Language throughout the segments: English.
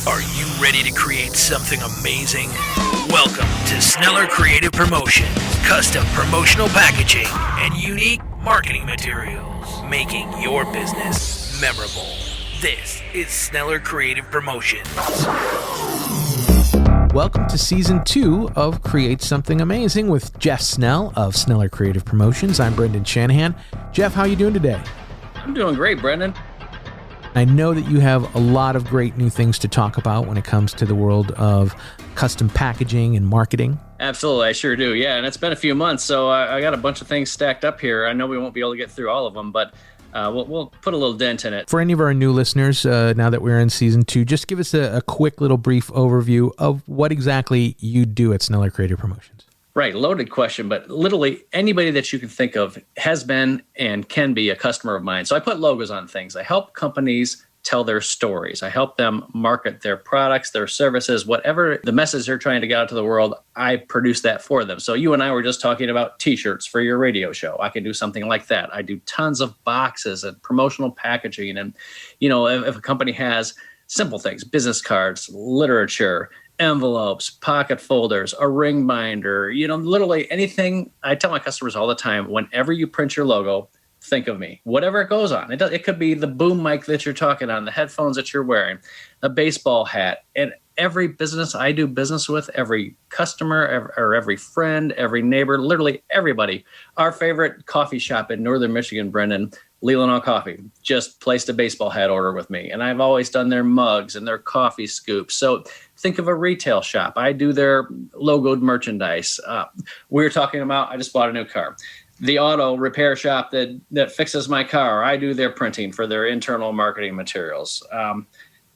Are you ready to create something amazing? Welcome to Sneller Creative Promotions, custom promotional packaging, and unique marketing materials, making your business memorable. This is Sneller Creative Promotions. Welcome to Season 2 of Create Something Amazing with Jeff Snell of Sneller Creative Promotions. I'm Brendan Shanahan. Jeff, how are you doing today? I'm doing great, Brendan. I know that you have a lot of great new things to talk about when it comes to the world of custom packaging and marketing. Absolutely, I sure do. Yeah, and it's been a few months, so I got a bunch of things stacked up here. I know we won't be able to get through all of them, but we'll put a little dent in it. For any of our new listeners, now that we're in Season 2, just give us a quick little brief overview of what exactly you do at Sneller Creative Promotions. Right, loaded question, but literally anybody that you can think of has been and can be a customer of mine. So I put logos on things. I help companies tell their stories. I help them market their products, their services, whatever the message they're trying to get out to the world, I produce that for them. So you and I were just talking about t-shirts for your radio show. I can do something like that. I do tons of boxes and promotional packaging. And, you know, if a company has simple things, business cards, literature, envelopes, pocket folders, a ring binder, you know, literally anything. I tell my customers all the time, whenever you print your logo, think of me, whatever it goes on. It could be the boom mic that you're talking on, the headphones that you're wearing, a baseball hat. And every business I do business with, every customer or every friend, every neighbor, literally everybody. Our favorite coffee shop in Northern Michigan, Brendan, Leelanau Coffee, just placed a baseball hat order with me. And I've always done their mugs and their coffee scoops. So think of a retail shop. I do their logoed merchandise. We were talking about, I just bought a new car. The auto repair shop that fixes my car, I do their printing for their internal marketing materials.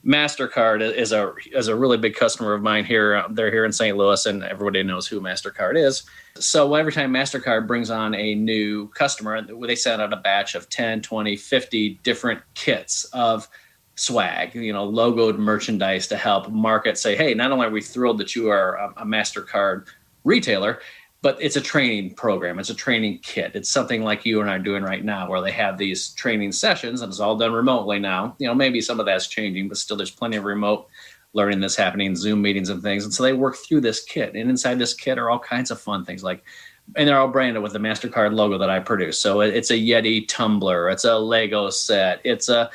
MasterCard is a really big customer of mine here. They're here in St. Louis, and everybody knows who MasterCard is. So every time MasterCard brings on a new customer, they send out a batch of 10, 20, 50 different kits of swag, you know, logoed merchandise to help market, say, hey, not only are we thrilled that you are a MasterCard retailer, but it's a training program. It's a training kit. It's something like you and I are doing right now, where they have these training sessions, and it's all done remotely now. You know, maybe some of that's changing, but still there's plenty of remote learning that's happening, Zoom meetings and things. And so they work through this kit. And inside this kit are all kinds of fun things and they're all branded with the MasterCard logo that I produce. So it's a Yeti tumbler. It's a Lego set. It's a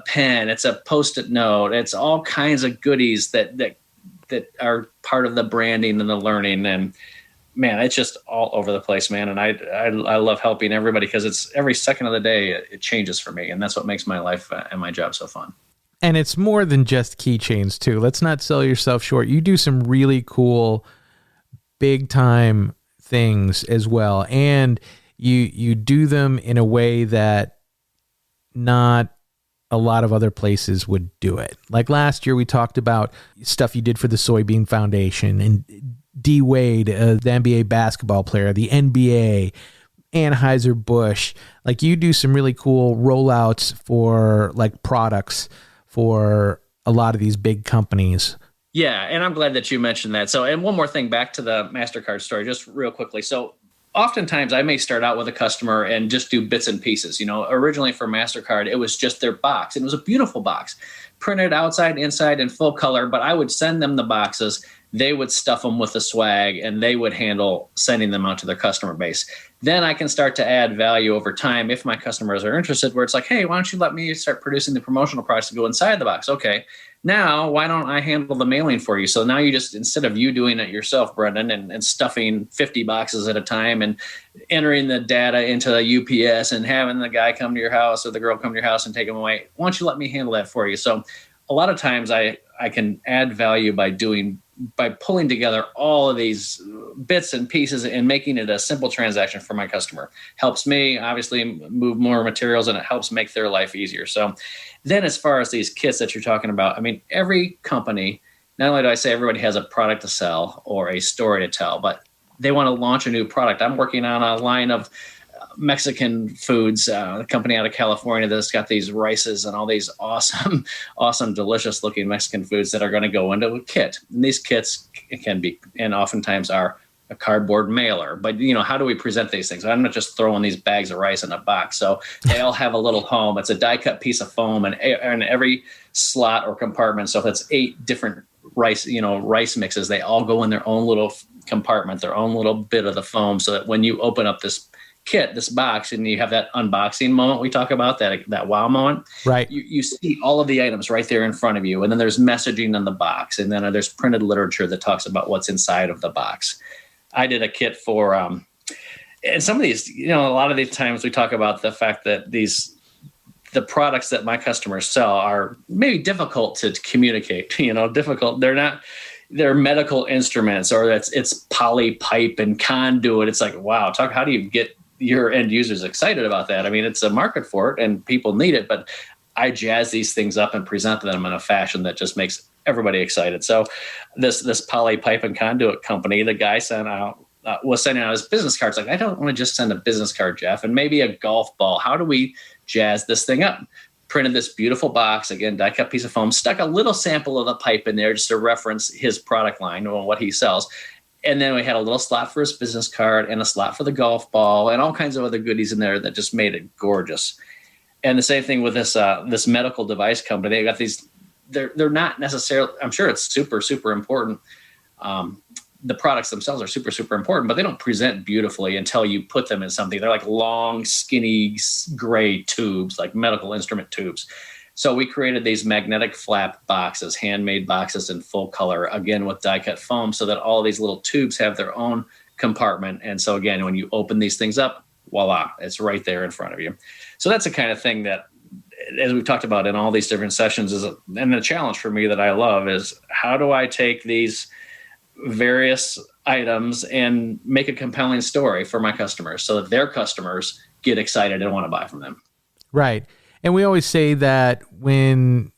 pen. It's a Post-it note. It's all kinds of goodies that are part of the branding and the learning. And man, it's just all over the place, man. And I love helping everybody, because it's every second of the day it changes for me. And that's what makes my life and my job so fun. And it's more than just keychains too. Let's not sell yourself short. You do some really cool, big time things as well. And you do them in a way that not a lot of other places would do it. Like last year, we talked about stuff you did for the Soybean Foundation and D Wade, the NBA basketball player, the NBA, Anheuser-Busch. Like you do some really cool rollouts for like products for a lot of these big companies. Yeah, and I'm glad that you mentioned that. So, and one more thing back to the MasterCard story, just real quickly. So oftentimes I may start out with a customer and just do bits and pieces. You know, originally for MasterCard, it was just their box. And it was a beautiful box, printed outside, inside, in full color. But I would send them the boxes. They would stuff them with the swag, and they would handle sending them out to their customer base. Then I can start to add value over time if my customers are interested, where it's like, hey, why don't you let me start producing the promotional products to go inside the box? Okay. Now, why don't I handle the mailing for you? So now you just, instead of you doing it yourself, Brendan, and stuffing 50 boxes at a time and entering the data into a UPS and having the guy come to your house or the girl come to your house and take them away, why don't you let me handle that for you? So a lot of times I can add value by pulling together all of these bits and pieces and making it a simple transaction for my customer. Helps me obviously move more materials, and it helps make their life easier. So then as far as these kits that you're talking about, I mean, every company, not only do I say everybody has a product to sell or a story to tell, but they want to launch a new product. I'm working on a line of Mexican foods, a company out of California that's got these rices and all these awesome, delicious looking Mexican foods that are going to go into a kit. And these kits can be, and oftentimes are, a cardboard mailer. But, how do we present these things? I'm not just throwing these bags of rice in a box. So they all have a little home. It's a die cut piece of foam and every slot or compartment. So if it's 8 different rice mixes, they all go in their own little compartment, their own little bit of the foam, so that when you open up this kit, this box, and you have that unboxing moment we talk about, that wow moment, right? You see all of the items right there in front of you, and then there's messaging in the box, and then there's printed literature that talks about what's inside of the box. I did a kit for, and some of these, a lot of these times we talk about the fact that the products that my customers sell are maybe difficult to communicate, difficult. They're medical instruments, or it's poly pipe and conduit. It's like, wow, how do you get your end users excited about that? I mean, it's a market for it and people need it, but I jazz these things up and present them in a fashion that just makes everybody excited. So this poly pipe and conduit company, the guy was sending out his business cards. Like, I don't want to just send a business card, Jeff, and maybe a golf ball. How do we jazz this thing up? Printed this beautiful box, again, die cut piece of foam, stuck a little sample of the pipe in there just to reference his product line or what he sells. And then we had a little slot for his business card and a slot for the golf ball and all kinds of other goodies in there that just made it gorgeous. And the same thing with this medical device company. They got these, they're not necessarily, I'm sure it's super, super important. The products themselves are super, super important, but they don't present beautifully until you put them in something. They're like long, skinny, gray tubes, like medical instrument tubes. So we created these magnetic flap boxes, handmade boxes in full color, again, with die-cut foam, so that all these little tubes have their own compartment. And so again, when you open these things up, voila, it's right there in front of you. So that's the kind of thing that, as we've talked about in all these different sessions, and the challenge for me that I love is, how do I take these various items and make a compelling story for my customers so that their customers get excited and want to buy from them? Right. And we always say that when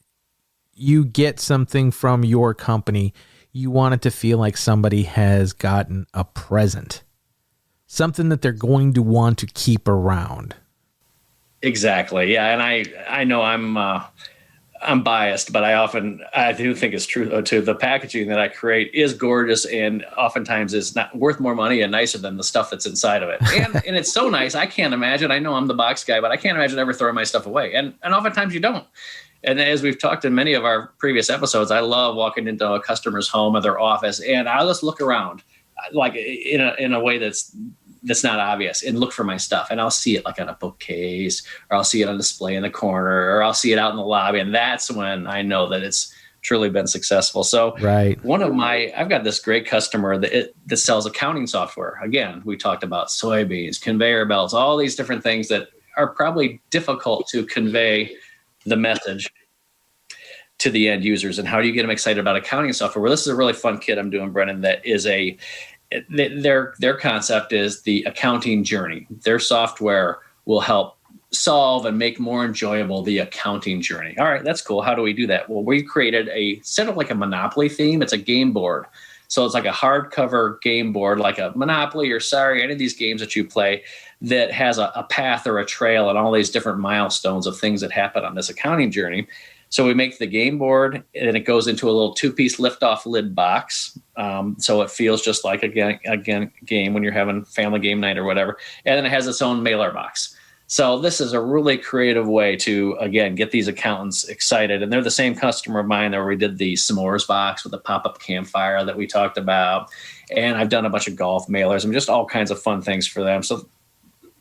you get something from your company, you want it to feel like somebody has gotten a present, something that they're going to want to keep around. Exactly. Yeah. And I know I'm biased, but I do think it's true too. The packaging that I create is gorgeous and oftentimes is not worth more money and nicer than the stuff that's inside of it. And it's so nice. I can't imagine, I know I'm the box guy, but I can't imagine ever throwing my stuff away. And oftentimes you don't. And as we've talked in many of our previous episodes, I love walking into a customer's home or their office, and I'll just look around like in a way that's not obvious, and look for my stuff. And I'll see it like on a bookcase, or I'll see it on display in the corner, or I'll see it out in the lobby. And that's when I know that it's truly been successful. So right. I've got this great customer that sells accounting software. Again, we talked about soybeans, conveyor belts, all these different things that are probably difficult to convey the message to the end users. And how do you get them excited about accounting software? Well, this is a really fun kit I'm doing, Brennan, that is their concept is the accounting journey. Their software will help solve and make more enjoyable the accounting journey. All right, that's cool. How do we do that? Well, we created set of like a Monopoly theme. It's a game board. So it's like a hardcover game board, like a Monopoly or Sorry, any of these games that you play, that has a path or a trail and all these different milestones of things that happen on this accounting journey. So we make the game board, and it goes into a little 2-piece lift-off lid box. So it feels just like a game when you're having family game night or whatever. And then it has its own mailer box. So this is a really creative way to, again, get these accountants excited. And they're the same customer of mine where we did the s'mores box with the pop-up campfire that we talked about. And I've done a bunch of golf mailers and just all kinds of fun things for them. So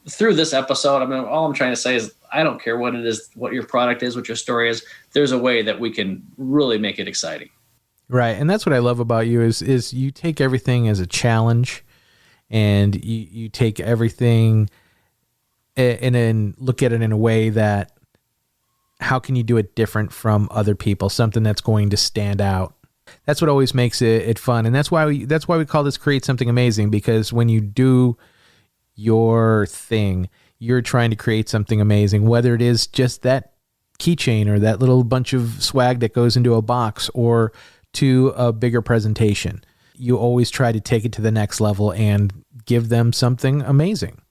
through this episode, all I'm trying to say is, I don't care what it is, what your product is, what your story is. There's a way that we can really make it exciting. Right. And that's what I love about you is you take everything as a challenge, and you take everything and then look at it in a way that, how can you do it different from other people? Something that's going to stand out. That's what always makes it fun. And that's why we call this Create Something Amazing, because when you do your thing, you're trying to create something amazing, whether it is just that keychain or that little bunch of swag that goes into a box or to a bigger presentation. You always try to take it to the next level and give them something amazing.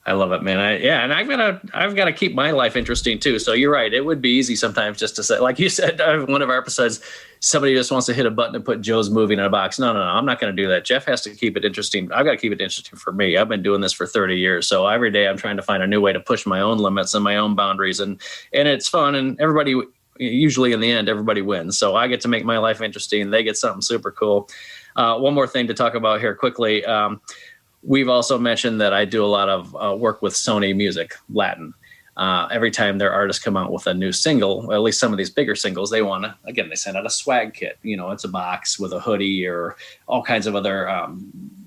I love it, man. And I've got to keep my life interesting too. So you're right. It would be easy sometimes just to say, like you said, one of our episodes, somebody just wants to hit a button and put Joe's movie in a box. No, I'm not going to do that. Jeff has to keep it interesting. I've got to keep it interesting for me. I've been doing this for 30 years. So every day I'm trying to find a new way to push my own limits and my own boundaries. And it's fun. And everybody, usually in the end, everybody wins. So I get to make my life interesting. They get something super cool. One more thing to talk about here quickly. We've also mentioned that I do a lot of work with Sony Music, Latin. Every time their artists come out with a new single, or at least some of these bigger singles, they want to, again, they send out a swag kit. It's a box with a hoodie or all kinds of other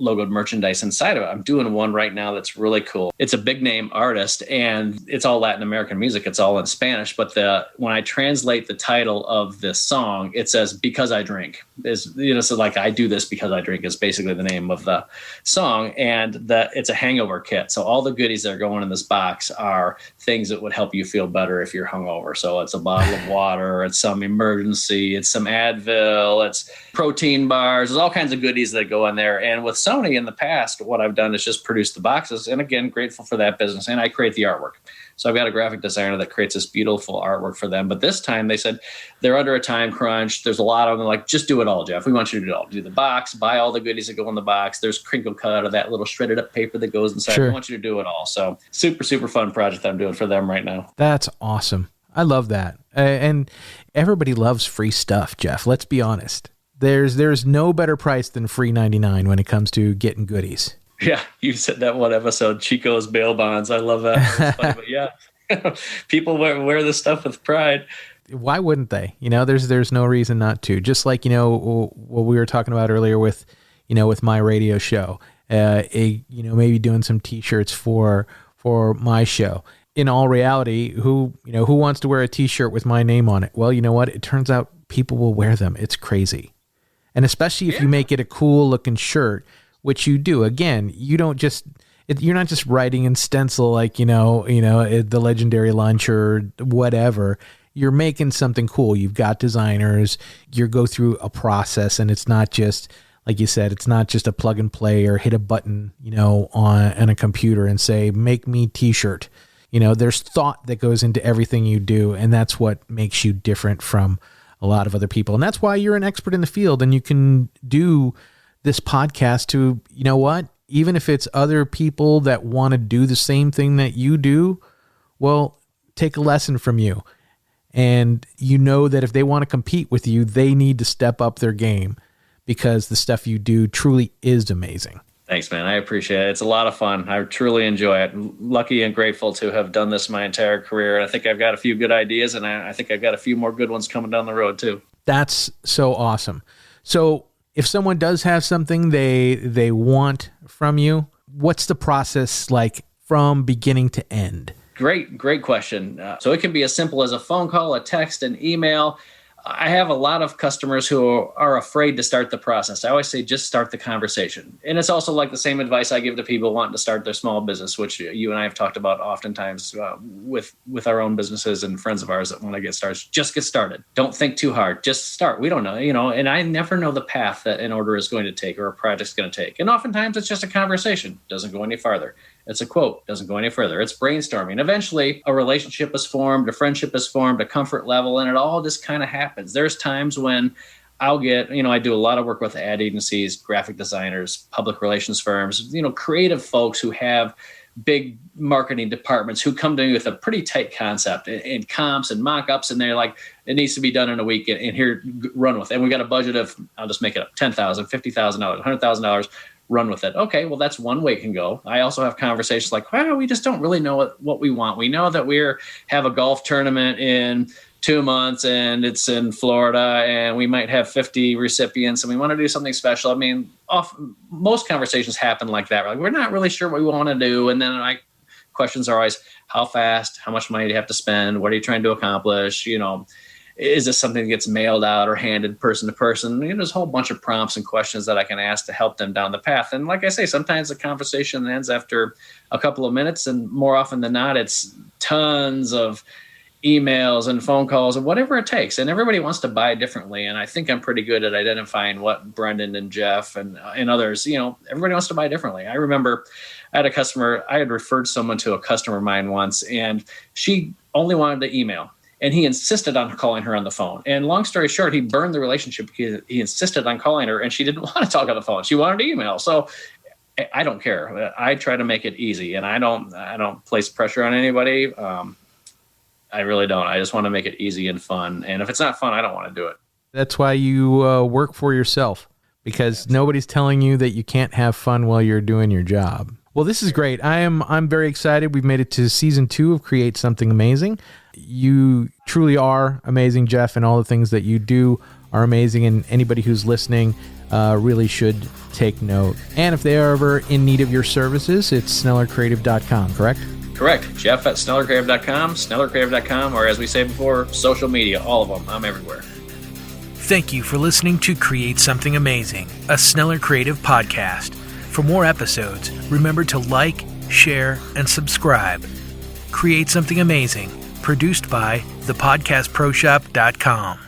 logoed merchandise inside of it. I'm doing one right now that's really cool. It's a big name artist and it's all Latin American music. It's all in Spanish, but when I translate the title of this song, it says "Because I Drink." So like I do this because I drink is basically the name of the song, and it's a hangover kit. So all the goodies that are going in this box are things that would help you feel better if you're hungover. So it's a bottle of water, it's some emergency, it's some Advil, it's protein bars, there's all kinds of goodies that go in there. And with Sony in the past, what I've done is just produce the boxes. And again, grateful for that business. And I create the artwork. So I've got a graphic designer that creates this beautiful artwork for them. But this time they said they're under a time crunch. There's a lot of them like, just do it all, Jeff. We want you to do it all. Do the box, buy all the goodies that go in the box. There's crinkle cut out of that little shredded up paper that goes inside. Sure. We want you to do it all. So super, super fun project that I'm doing for them right now. That's awesome. I love that. And everybody loves free stuff, Jeff. Let's be honest. There's no better price than free 99 when it comes to getting goodies. Yeah, you said that one episode, Chico's bail bonds. I love that. That was funny, but yeah, people wear this stuff with pride. Why wouldn't they? There's no reason not to. Just like, what we were talking about earlier with my radio show, maybe doing some t-shirts for my show. In all reality, who wants to wear a t-shirt with my name on it? Well, you know what? It turns out people will wear them. It's crazy. And especially if you make it a cool looking shirt, which you do. Again, you're not just writing in stencil like, the legendary lunch or whatever. You're making something cool. You've got designers, you go through a process, and it's not just, like you said, it's not just a plug and play or hit a button, on a computer and say, make me t-shirt. There's thought that goes into everything you do. And that's what makes you different from a lot of other people. And that's why you're an expert in the field, and you can do this podcast to, even if it's other people that want to do the same thing that you do, well, take a lesson from you. And that if they want to compete with you, they need to step up their game, because the stuff you do truly is amazing. Thanks, man. I appreciate it. It's a lot of fun. I truly enjoy it. Lucky and grateful to have done this my entire career. And I think I've got a few good ideas, and I think I've got a few more good ones coming down the road too. That's so awesome. So if someone does have something they want from you, what's the process like from beginning to end? Great question. So it can be as simple as a phone call, a text, an email. I have a lot of customers who are afraid to start the process. I always say, just start the conversation. And it's also like the same advice I give to people wanting to start their small business, which you and I have talked about oftentimes with our own businesses and friends of ours that want to get started. Just get started. Don't think too hard. Just start. We don't know, and I never know the path that an order is going to take or a project's going to take. And oftentimes it's just a conversation. Doesn't go any farther. It's a quote, doesn't go any further. It's brainstorming. Eventually, a relationship is formed, a friendship is formed, a comfort level, and it all just kind of happens. There's times when I'll get, I do a lot of work with ad agencies, graphic designers, public relations firms, creative folks who have big marketing departments who come to me with a pretty tight concept and comps and mock-ups, and they're like, it needs to be done in a week, and here, run with it. And we got a budget of, I'll just make it up, $10,000, $50,000, $100,000. Run with it. Okay, well, that's one way it can go. I also have conversations like, well, we just don't really know what we want. We know that we have a golf tournament in 2 months and it's in Florida and we might have 50 recipients and we want to do something special. I mean, most conversations happen like that. We're not really sure what we want to do. And then questions are always, how fast, how much money do you have to spend? What are you trying to accomplish? Is this something that gets mailed out or handed person to person? There's a whole bunch of prompts and questions that I can ask to help them down the path. And like I say, sometimes the conversation ends after a couple of minutes, and more often than not, it's tons of emails and phone calls and whatever it takes. And everybody wants to buy differently. And I think I'm pretty good at identifying what Brendan and Jeff and others, everybody wants to buy differently. I remember I had a customer, I had referred someone to a customer of mine once, and she only wanted to email. And he insisted on calling her on the phone. And long story short, he burned the relationship because he insisted on calling her, and she didn't want to talk on the phone. She wanted to email. So I don't care. I try to make it easy, and I don't place pressure on anybody. I really don't. I just want to make it easy and fun. And if it's not fun, I don't want to do it. That's why you work for yourself, because nobody's telling you that you can't have fun while you're doing your job. Well, this is great. I'm very excited. We've made it to season 2 of Create Something Amazing. You truly are amazing, Jeff, and all the things that you do are amazing. And anybody who's listening really should take note. And if they are ever in need of your services, it's snellercreative.com, correct? Correct. Jeff at snellercreative.com, snellercreative.com, or as we say before, social media, all of them. I'm everywhere. Thank you for listening to Create Something Amazing, a Sneller Creative podcast. For more episodes, remember to like, share, and subscribe. Create Something Amazing, produced by thepodcastproshop.com.